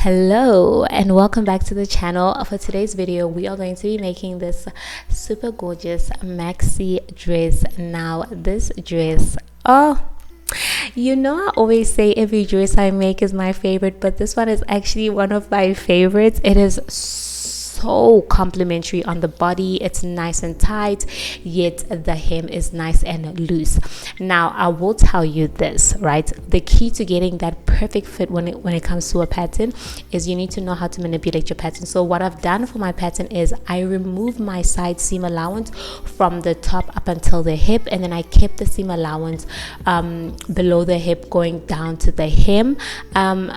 Hello and welcome back to the channel. For today's video we are going to be making this super gorgeous maxi dress. Now this dress, I always say every dress I make is my favorite, but this one is actually one of my favorites. It is so complimentary on the body. It's nice and tight, yet the hem is nice and loose. Now I will tell you this, right? The key to getting that perfect fit when it comes to a pattern is you need to know how to manipulate your pattern. So what I've done for my pattern is I removed my side seam allowance from the top up until the hip, and then I kept the seam allowance below the hip going down to the hem.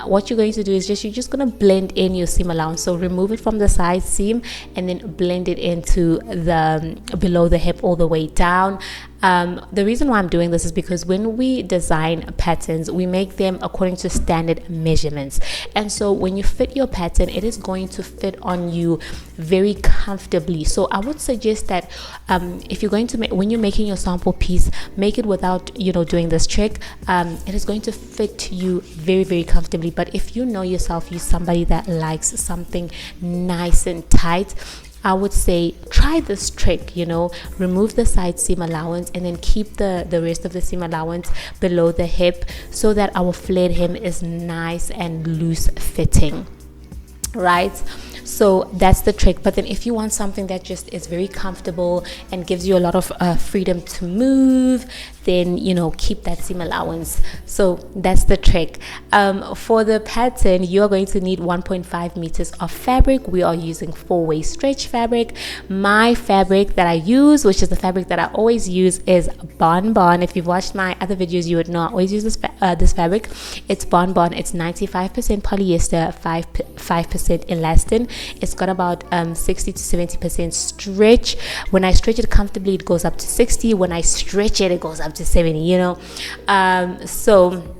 What you're going to do is you're just going to blend in your seam allowance. So remove it from the side seam and then blend it into the below the hip all the way down. The reason why I'm doing this is because when we design patterns, we make them according to standard measurements, and so when you fit your pattern, it is going to fit on you very comfortably. So I would suggest that if you're going to make, when you're making your sample piece, make it without doing this trick. It is going to fit you very, very comfortably. But if you know yourself, you're somebody that likes something nice and tight, I would say try this trick. Remove the side seam allowance and then keep the rest of the seam allowance below the hip so that our flared hem is nice and loose fitting, right? So that's the trick. But then if you want something that just is very comfortable and gives you a lot of freedom to move, then keep that seam allowance. So that's the trick. For the pattern, you are going to need 1.5 meters of fabric. We are using 4-way stretch fabric. My fabric that I use, which is the fabric that I always use, is Bonbon. If you've watched my other videos, you would know I always use this fabric. It's Bonbon. It's 95% polyester, 5% elastin. It's got about 60 to 70% stretch. When I stretch it comfortably, it goes up to 60. When I stretch it, it goes up to 70. So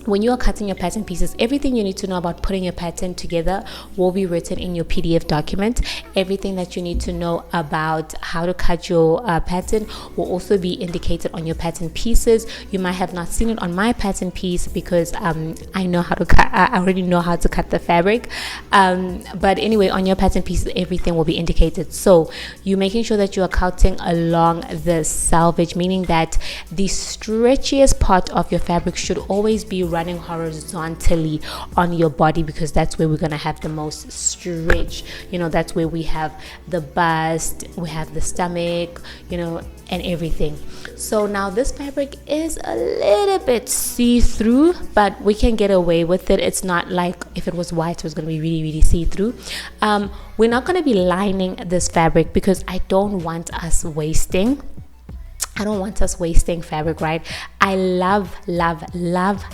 when you are cutting your pattern pieces, everything you need to know about putting your pattern together will be written in your PDF document. Everything that you need to know about how to cut your pattern will also be indicated on your pattern pieces. You might have not seen it on my pattern piece because I know how to cut. I already know how to cut the fabric. But anyway, on your pattern pieces, everything will be indicated. So you're making sure that you are cutting along the selvage, meaning that the stretchiest part of your fabric should always be running horizontally on your body, because that's where we're going to have the most stretch. That's where we have the bust, we have the stomach, and everything. So now this fabric is a little bit see-through, but we can get away with it. It's not like if it was white it was going to be really, really see-through. We're not going to be lining this fabric because I don't want us wasting fabric, right? I love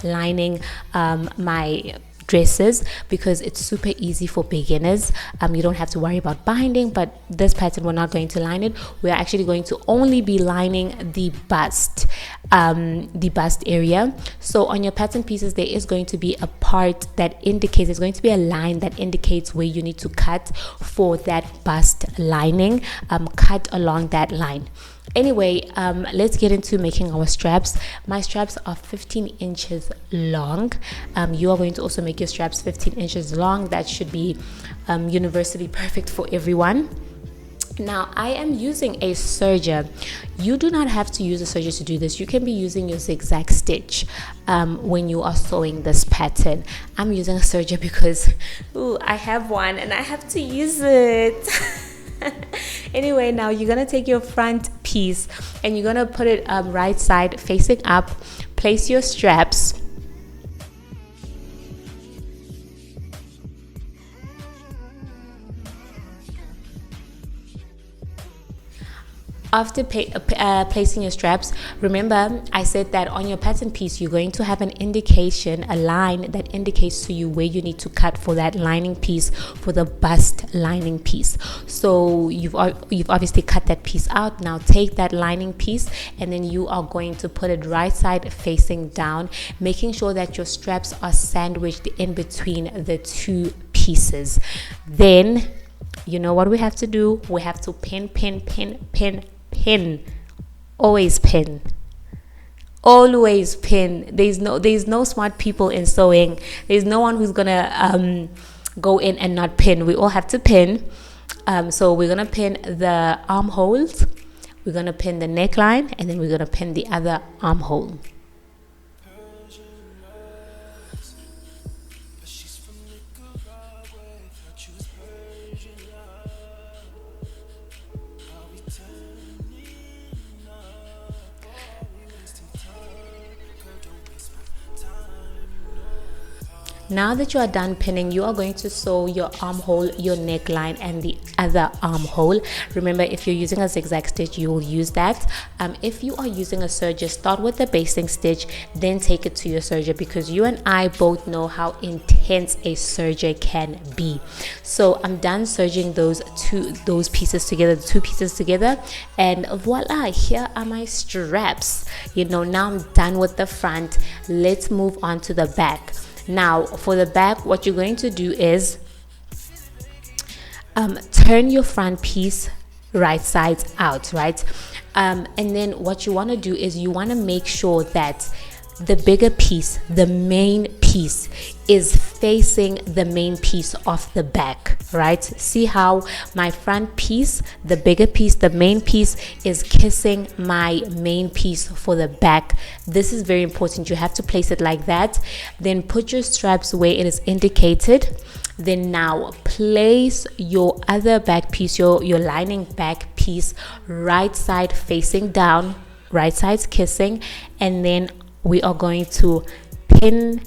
lining my dresses because it's super easy for beginners. You don't have to worry about binding, but this pattern we're not going to line it. We're actually going to only be lining the bust area. So on your pattern pieces, there is going to be a part that indicates, there's going to be a line that indicates where you need to cut for that bust lining. Cut along that line. Anyway, let's get into making our straps. My straps are 15 inches long. You are going to also make your straps 15 inches long. That should be universally perfect for everyone. Now I am using a serger. You do not have to use a serger to do this. You can be using your zigzag stitch when you are sewing this pattern. I'm using a serger because I have one and I have to use it. Anyway, now you're gonna take your front piece and you're gonna put it right side facing up. Place your straps. After placing your straps, remember I said that on your pattern piece you're going to have an indication, a line that indicates to you where you need to cut for that lining piece, for the bust lining piece. So you've obviously cut that piece out. Now take that lining piece and then you are going to put it right side facing down, making sure that your straps are sandwiched in between the two pieces. Then you know what we have to do? We have to pin. Always pin. always pin. There's no smart people in sewing. There's no one who's gonna go in and not pin. We all have to pin. So we're gonna pin the armholes, we're gonna pin the neckline, and then we're gonna pin the other armhole. Now that you are done pinning, you are going to sew your armhole, your neckline, and the other armhole. Remember, if you're using a zigzag stitch, you will use that. If you are using a serger, start with the basting stitch, then take it to your serger, because you and I both know how intense a serger can be. So I'm done serging those two pieces together, and voila, here are my straps. Now I'm done with the front. Let's move on to the back. Now for the back, what you're going to do is turn your front piece right sides out, right? And then what you want to do is you want to make sure that the bigger piece, the main piece, is facing the main piece of the back, right? See how my front piece, the bigger piece, the main piece, is kissing my main piece for the back. This is very important. You have to place it like that. Then put your straps where it is indicated. Then now place your other back piece, your lining back piece, right side facing down, right side's kissing, and then we are going to pin.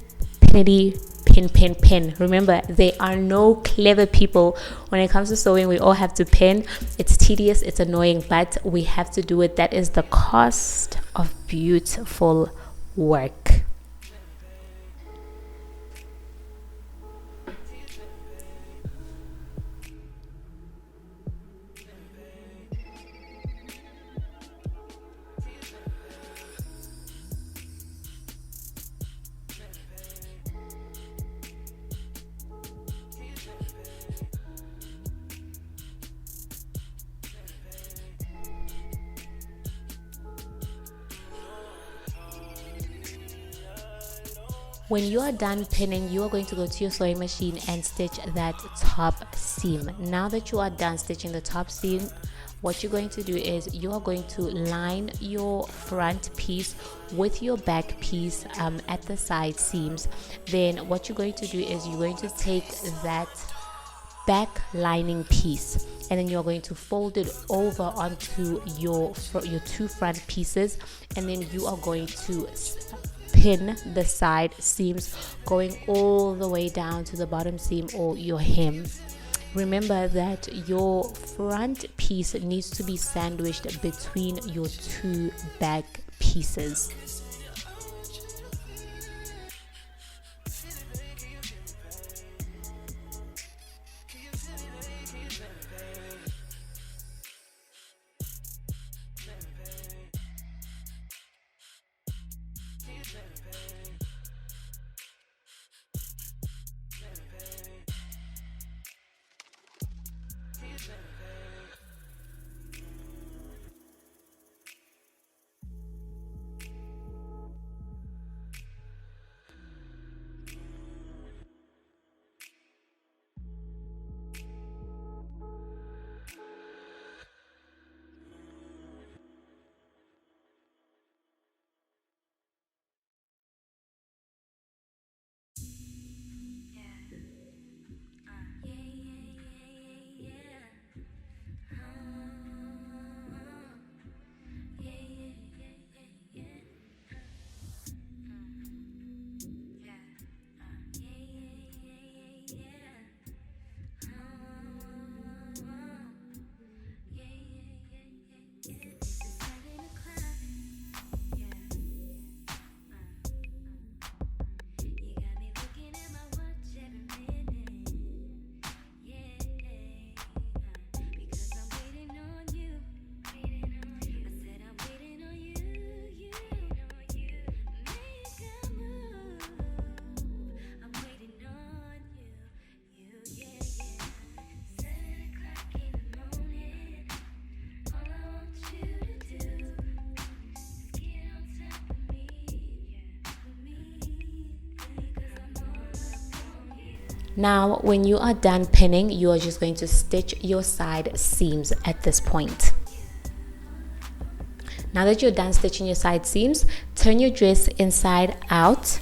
Remember, there are no clever people when it comes to sewing. We all have to pin. It's tedious, it's annoying, but we have to do it. That is the cost of beautiful work. When you are done pinning, you are going to go to your sewing machine and stitch that top seam. Now that you are done stitching the top seam, what you're going to do is you are going to line your front piece with your back piece at the side seams. Then what you're going to do is you're going to take that back lining piece, and then you're going to fold it over onto your two front pieces, and then you are going to pin the side seams going all the way down to the bottom seam or your hem. Remember that your front piece needs to be sandwiched between your two back pieces. Now when you are done pinning, you are just going to stitch your side seams at this point. Now that you're done stitching your side seams, turn your dress inside out.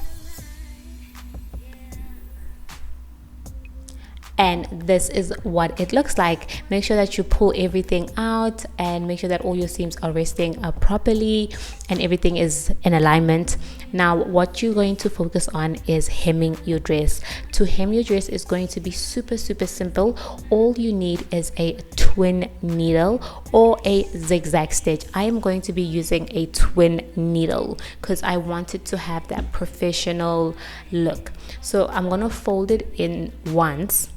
And this is what it looks like. Make sure that you pull everything out and make sure that all your seams are resting properly and everything is in alignment. Now what you're going to focus on is hemming your dress. To hem your dress is going to be super simple. All you need is a twin needle or a zigzag stitch. I am going to be using a twin needle because I wanted to have that professional look. So I'm going to fold it in once.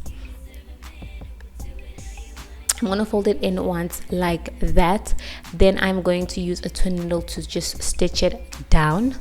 I'm going to fold it in once like that. Then I'm going to use a twin needle to just stitch it down.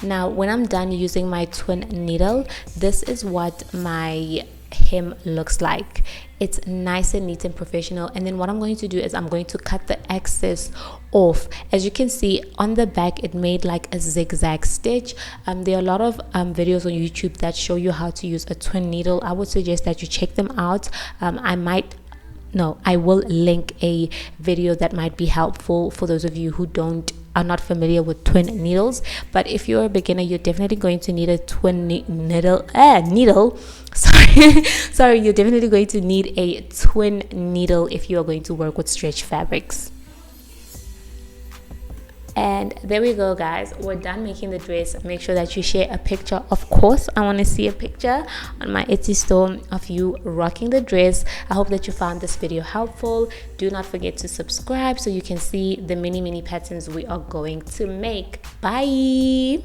Now when I'm done using my twin needle, this is what my hem looks like. It's nice and neat and professional. And then what I'm going to do is I'm going to cut the excess off. As you can see on the back, it made like a zigzag stitch. There are a lot of videos on YouTube that show you how to use a twin needle. I would suggest that you check them out. I will link a video that might be helpful for those of you who are not familiar with twin needles. But if you're a beginner, you're definitely going to need a twin needle. Sorry, you're definitely going to need a twin needle if you are going to work with stretch fabrics. And there we go, guys, we're done making the dress. Make sure that you share a picture. Of course, I want to see a picture on my Etsy store of you rocking the dress. I hope that you found this video helpful. Do not forget to subscribe so you can see the many patterns we are going to make. Bye.